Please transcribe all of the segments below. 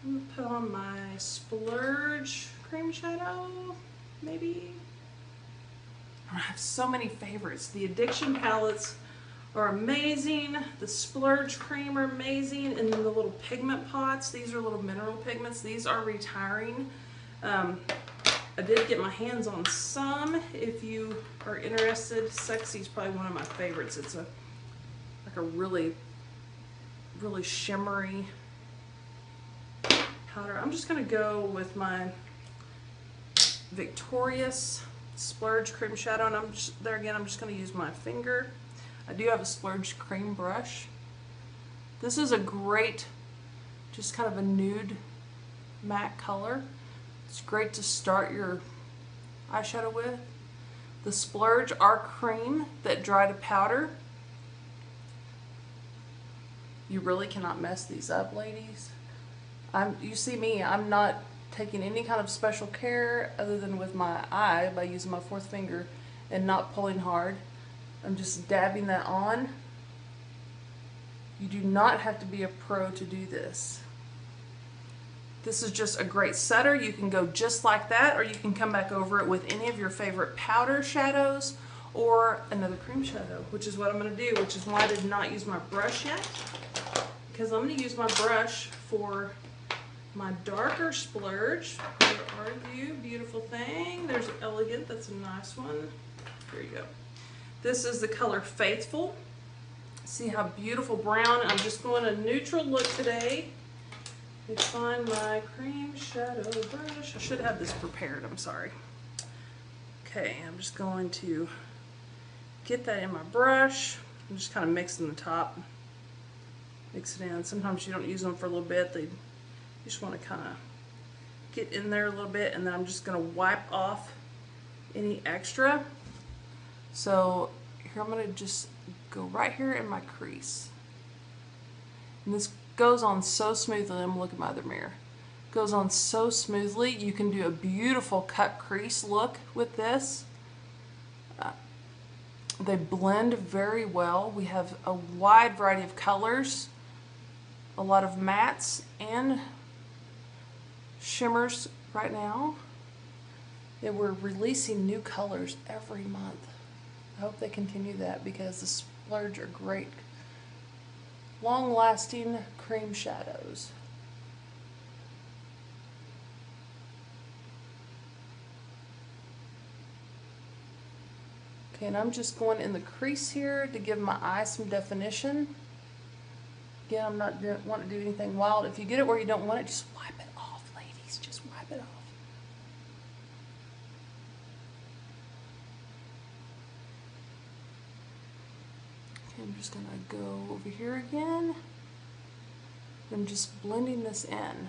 I'm gonna put on my Splurge cream shadow, maybe. I have so many favorites. The Addiction palettes are amazing. The Splurge cream are amazing. And then the little pigment pots. These are little mineral pigments. These are retiring. I did get my hands on some. If you are interested, Sexy is probably one of my favorites. It's like a really shimmery powder. I'm just going to go with my Victorious Splurge cream shadow, and I'm just going to use my finger. I do have a Splurge cream brush. This is a great, just kind of a nude matte color. It's great to start your eyeshadow with. The Splurge Art Cream that dry to powder. You really cannot mess these up, ladies. You see me, I'm not taking any kind of special care other than with my eye by using my fourth finger and not pulling hard. I'm just dabbing that on. You do not have to be a pro to do this. This is just a great setter. You can go just like that, or you can come back over it with any of your favorite powder shadows or another cream shadow, which is what I'm going to do, which is why I did not use my brush yet, because I'm going to use my brush for my darker Splurge. Where are you, beautiful thing? There's Elegant. That's a nice one. Here you go. This is the color Faithful. See how beautiful brown. I'm just going a neutral look today. Let me find my cream shadow brush. I should have this prepared, I'm sorry. Okay, I'm just going to get that in my brush. I'm just kind of mixing the top. Mix it in. Sometimes you don't use them for a little bit. You just want to kind of get in there a little bit, and then I'm just going to wipe off any extra. So here I'm going to just go right here in my crease. And this goes on so smoothly. I'm gonna look at my other mirror. Goes on so smoothly. You can do a beautiful cut crease look with this. They blend very well. We have a wide variety of colors, a lot of mattes and shimmers right now. And we're releasing new colors every month. I hope they continue that, because the Splurge are great long-lasting cream shadows. Okay, and I'm just going in the crease here to give my eye some definition. Again, I'm not want to do anything wild. If you get it where you don't want it, just wipe it off, ladies. Just wipe it off. I'm just going to go over here again. I'm just blending this in.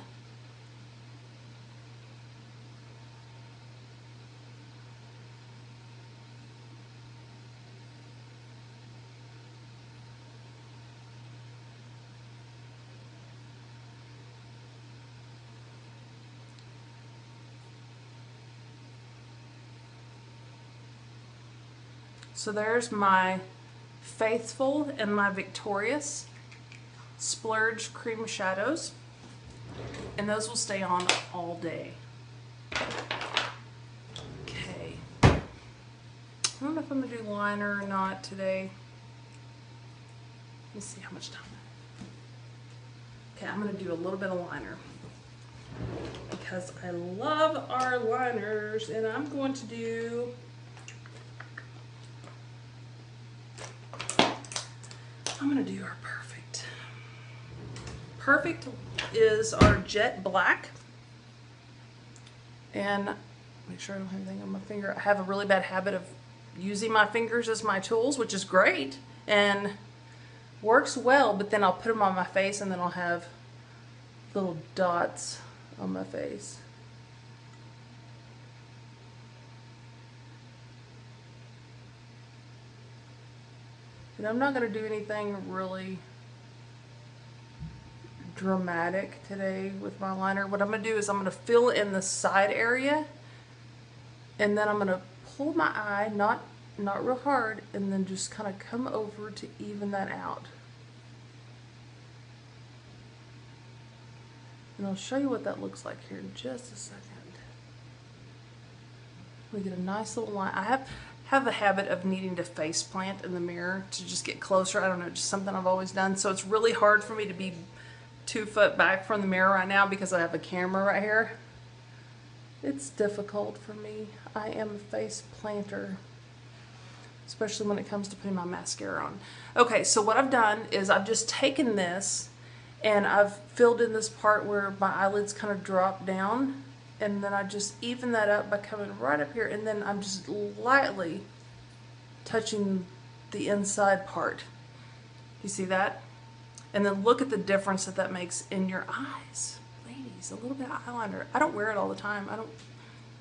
So there's my Faithful and my Victorious Splurge cream shadows, and those will stay on all day. Okay, I don't know if I'm gonna do liner or not today. Let's see how much time. Okay, I'm gonna do a little bit of liner because I love our liners, and I'm going to do our Perfect. Perfect is our jet black. And make sure I don't have anything on my finger. I have a really bad habit of using my fingers as my tools, which is great and works well, but then I'll put them on my face and then I'll have little dots on my face. And I'm not going to do anything really dramatic today with my liner. What I'm going to do is I'm going to fill in the side area, and then I'm going to pull my eye, not real hard, and then just kind of come over to even that out. And I'll show you what that looks like here in just a second. We get a nice little line. I have the habit of needing to face plant in the mirror to just get closer. I don't know, just something I've always done. So it's really hard for me to be 2 foot back from the mirror right now because I have a camera right here. It's difficult for me. I am a face planter, especially when it comes to putting my mascara on. Okay, so what I've done is I've just taken this and I've filled in this part where my eyelids kind of drop down, and then I just even that up by coming right up here, and then I'm just lightly touching the inside part. You see that? And then look at the difference that makes in your eyes. Ladies, a little bit of eyeliner. I don't wear it all the time. I don't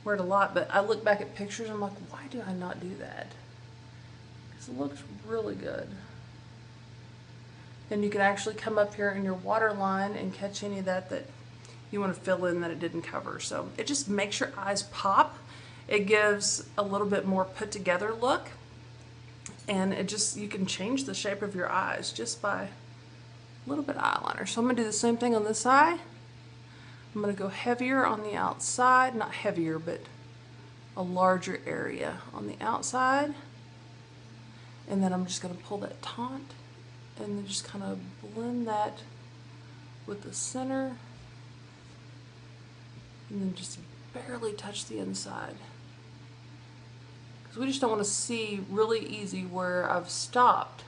wear it a lot, but I look back at pictures and I'm like, why do I not do that? Because it looks really good. And you can actually come up here in your waterline and catch any of that you want to fill in that it didn't cover. So it just makes your eyes pop. It gives a little bit more put together look. And it just, you can change the shape of your eyes just by a little bit of eyeliner. So I'm going to do the same thing on this side. I'm going to go heavier on the outside, not heavier, but a larger area on the outside. And then I'm just going to pull that taunt and then just kind of blend that with the center. And then just barely touch the inside. Because we just don't want to see really easy where I've stopped.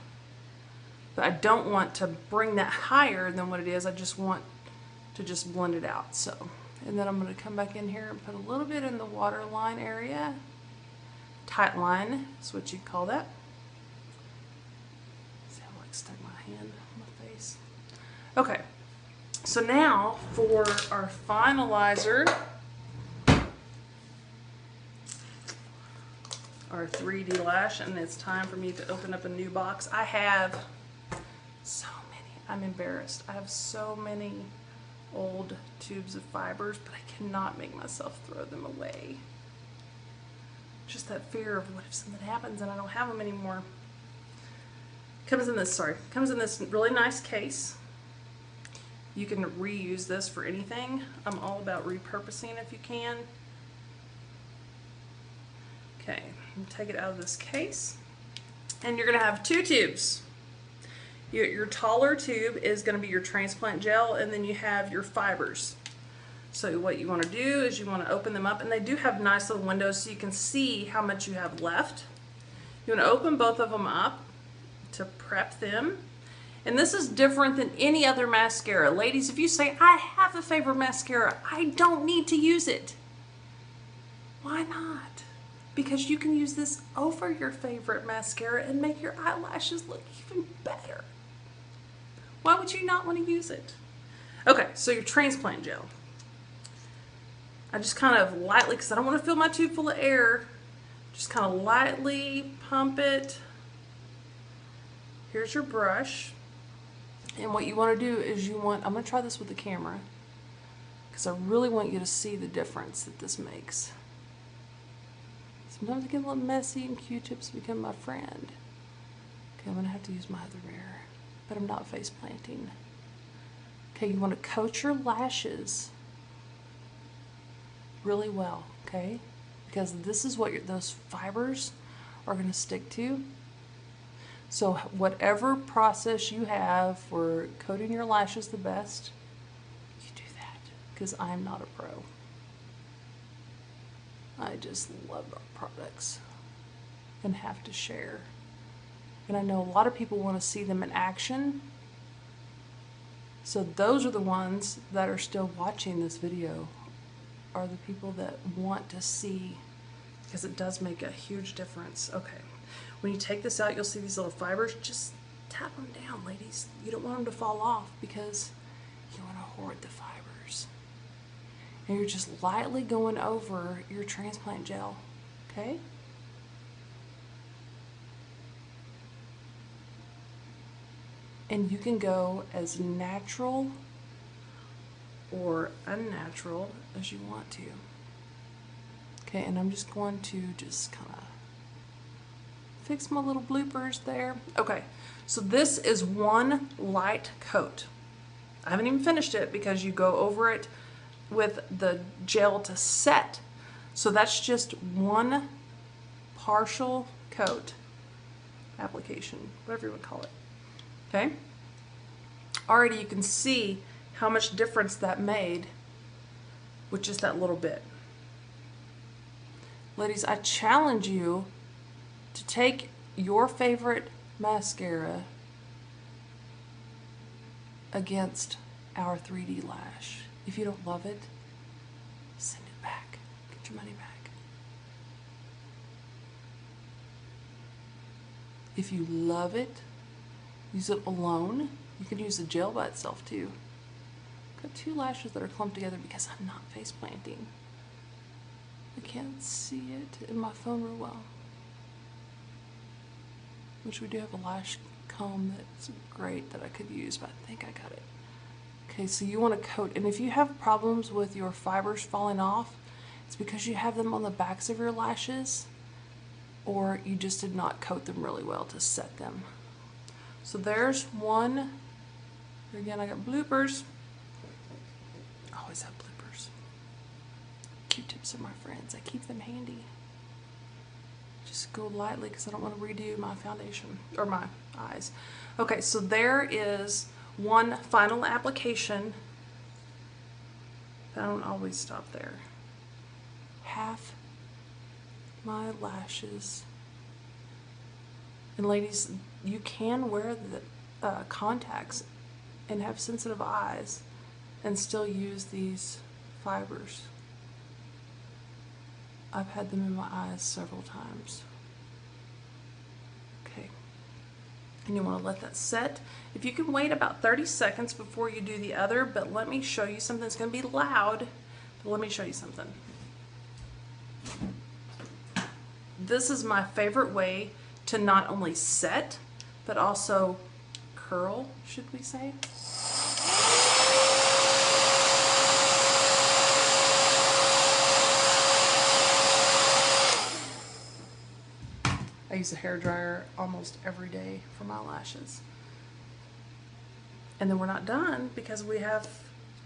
But I don't want to bring that higher than what it is. I just want to just blend it out. So, and then I'm going to come back in here and put a little bit in the waterline area. Tight line is what you'd call that. See how I like stuck my hand on my face. Okay, so now for our finalizer, our 3D lash, and it's time for me to open up a new box. I have so many. I'm embarrassed. I have so many old tubes of fibers, but I cannot make myself throw them away. Just that fear of what if something happens and I don't have them anymore. Comes in this really nice case. You can reuse this for anything. I'm all about repurposing if you can. Okay, take it out of this case. And you're gonna have 2 tubes. Your taller tube is going to be your transplant gel, and then you have your fibers. So what you want to do is you want to open them up, and they do have nice little windows so you can see how much you have left. You want to open both of them up to prep them. And this is different than any other mascara. Ladies, if you say, I have a favorite mascara, I don't need to use it. Why not? Because you can use this over your favorite mascara and make your eyelashes look even better. Why would you not want to use it? Okay, so your transplant gel. I just kind of lightly, because I don't want to fill my tube full of air, just kind of lightly pump it. Here's your brush. And what you want to do is I'm going to try this with the camera, because I really want you to see the difference that this makes. Sometimes it gets a little messy and Q-tips become my friend. Okay, I'm going to have to use my other mirror. But I'm not face planting. Okay, you want to coat your lashes really well, okay? Because this is what those fibers are going to stick to. So whatever process you have for coating your lashes the best, you do that. Because I'm not a pro. I just love our products and have to share. And I know a lot of people want to see them in action. So those are the ones that are still watching this video, are the people that want to see, because it does make a huge difference. Okay, when you take this out, you'll see these little fibers. Just tap them down, ladies. You don't want them to fall off because you want to hoard the fibers. And you're just lightly going over your transplant gel, okay? And you can go as natural or unnatural as you want to. Okay, and I'm just going to just kind of fix my little bloopers there. Okay, so this is one light coat. I haven't even finished it because you go over it with the gel to set. So that's just one partial coat application, whatever you would call it. Okay? Already you can see how much difference that made with just that little bit. Ladies, I challenge you to take your favorite mascara against our 3D lash. If you don't love it, send it back. Get your money back. If you love it, use it alone. You can use the gel by itself too. I've got two lashes that are clumped together because I'm not face planting. I can't see it in my phone real well. Which we do have a lash comb that's great that I could use, but I think I got it. Okay, so you want to coat, and if you have problems with your fibers falling off, it's because you have them on the backs of your lashes, or you just did not coat them really well to set them. So there's one. Again, I got bloopers. I always have bloopers. Q-tips are my friends. I keep them handy. Just go lightly because I don't want to redo my foundation or my eyes. Okay, so there is one final application. I don't always stop there. Half my lashes. And ladies, you can wear the contacts and have sensitive eyes and still use these fibers. I've had them in my eyes several times. Okay, and you want to let that set. If you can wait about 30 seconds before you do the other, but let me show you something. It's going to be loud, but let me show you something. This is my favorite way to not only set, but also curl, should we say? I use a hairdryer almost every day for my lashes. And then we're not done because we have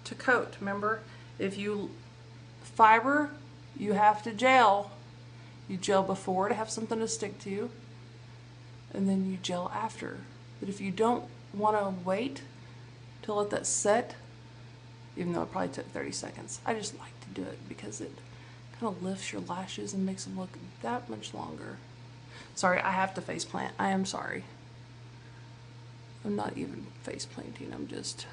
to coat. Remember, if you fiber, you have to gel. You gel before to have something to stick to, and then you gel after. But if you don't want to wait to let that set, even though it probably took 30 seconds, I just like to do it because it kind of lifts your lashes and makes them look that much longer. Sorry, I have to face plant. I am sorry. I'm not even face planting. I'm just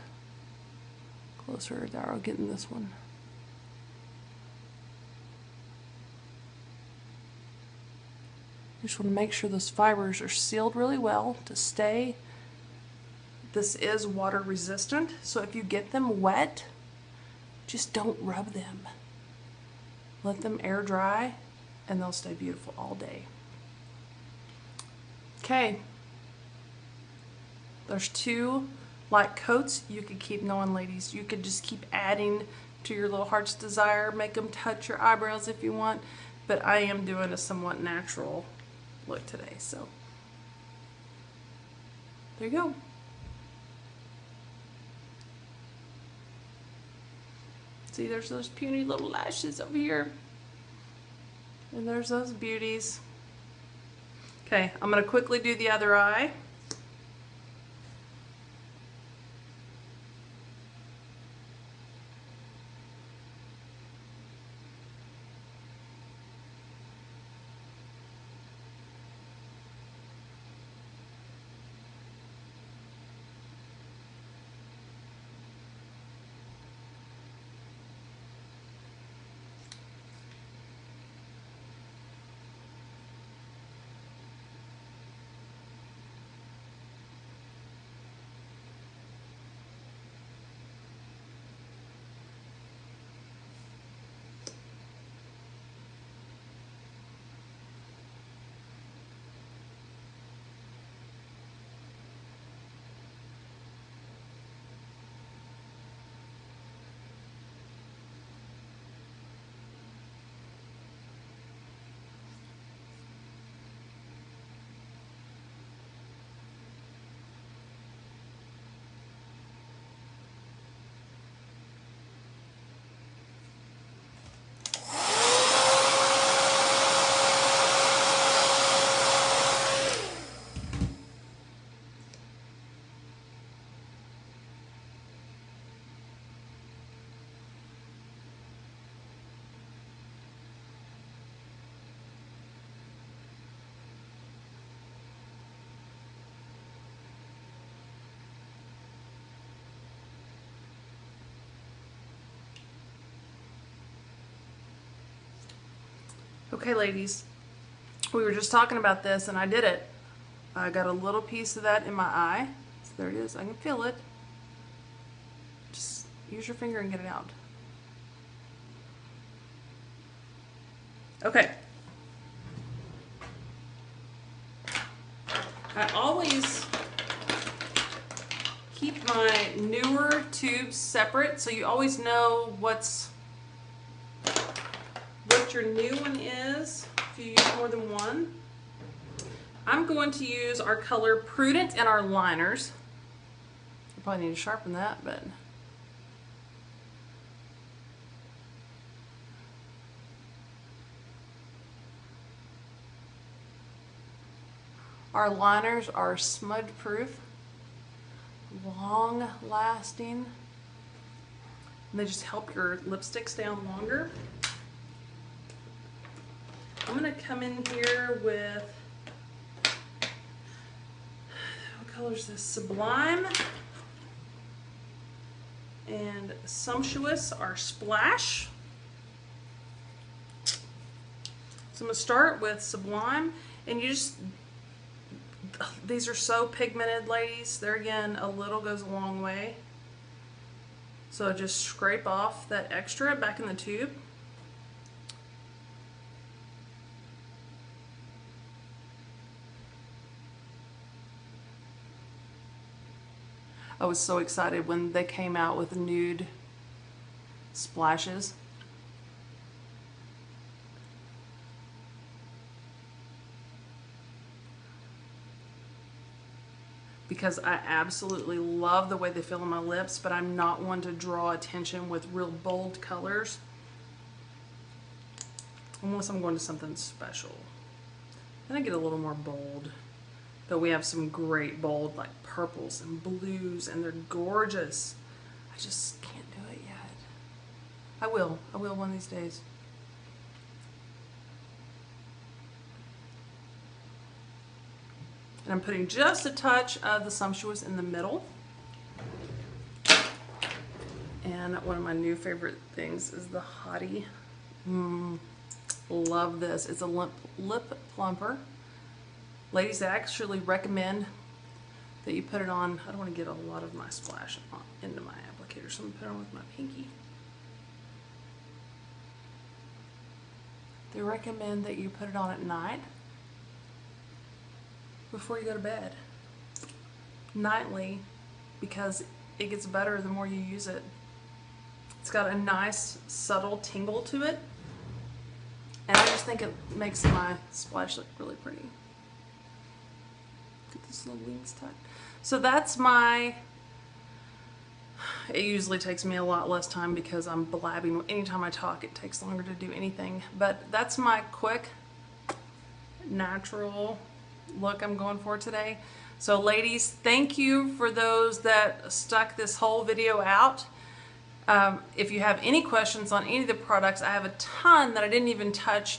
closer. There, I'll get in this one. You just want to make sure those fibers are sealed really well to stay. This is water resistant, so if you get them wet, just don't rub them. Let them air dry and they'll stay beautiful all day. Okay, there's two light coats you could keep going, ladies. You could just keep adding to your little heart's desire, make them touch your eyebrows if you want, but I am doing a somewhat natural look today, so there you go. See, there's those puny little lashes over here, and there's those beauties. Okay, I'm going to quickly do the other eye. Okay, ladies, we were just talking about this and I did it. I got a little piece of that in my eye. So there it is. I can feel it. Just use your finger and get it out. Okay. I always keep my newer tubes separate so you always know what your new one is if you use more than one. I'm going to use our color Prudent in our liners. I probably need to sharpen that, but our liners are smudge proof, long lasting, and they just help your lipstick stay on longer. I'm gonna come in here with, what color is this? Sublime and Sumptuous are Splash. So I'm gonna start with Sublime, and you just, these are so pigmented, ladies. There again, a little goes a long way. So just scrape off that extra back in the tube. I was so excited when they came out with nude splashes. Because I absolutely love the way they feel on my lips, but I'm not one to draw attention with real bold colors. Unless I'm going to something special. Then I get a little more bold. But we have some great bold, like purples and blues, and they're gorgeous. I just can't do it yet. I will one of these days. And I'm putting just a touch of the Sumptuous in the middle. And one of my new favorite things is the Hottie. Love this. It's a lip plumper. Ladies, I actually recommend that you put it on. I don't want to get a lot of my splash into my applicator, so I'm going to put it on with my pinky. They recommend that you put it on at night before you go to bed. Nightly, because it gets better the more you use it. It's got a nice subtle tingle to it, and I just think it makes my splash look really pretty. Get this little wings tucked. So that's my, it usually takes me a lot less time because I'm blabbing. Anytime I talk, it takes longer to do anything. But that's my quick, natural look I'm going for today. So ladies, thank you for those that stuck this whole video out. If you have any questions on any of the products, I have a ton that I didn't even touch.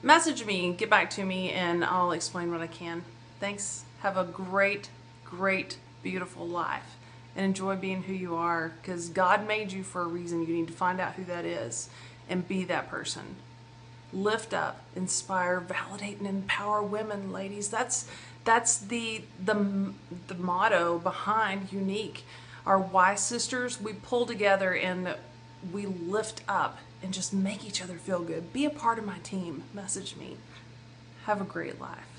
Message me, get back to me, and I'll explain what I can. Thanks. Have a great, great, beautiful life. And enjoy being who you are, because God made you for a reason. You need to find out who that is and be that person. Lift up, inspire, validate, and empower women, ladies. That's the motto behind Unique. Our Y sisters, we pull together and we lift up and just make each other feel good. Be a part of my team. Message me. Have a great life.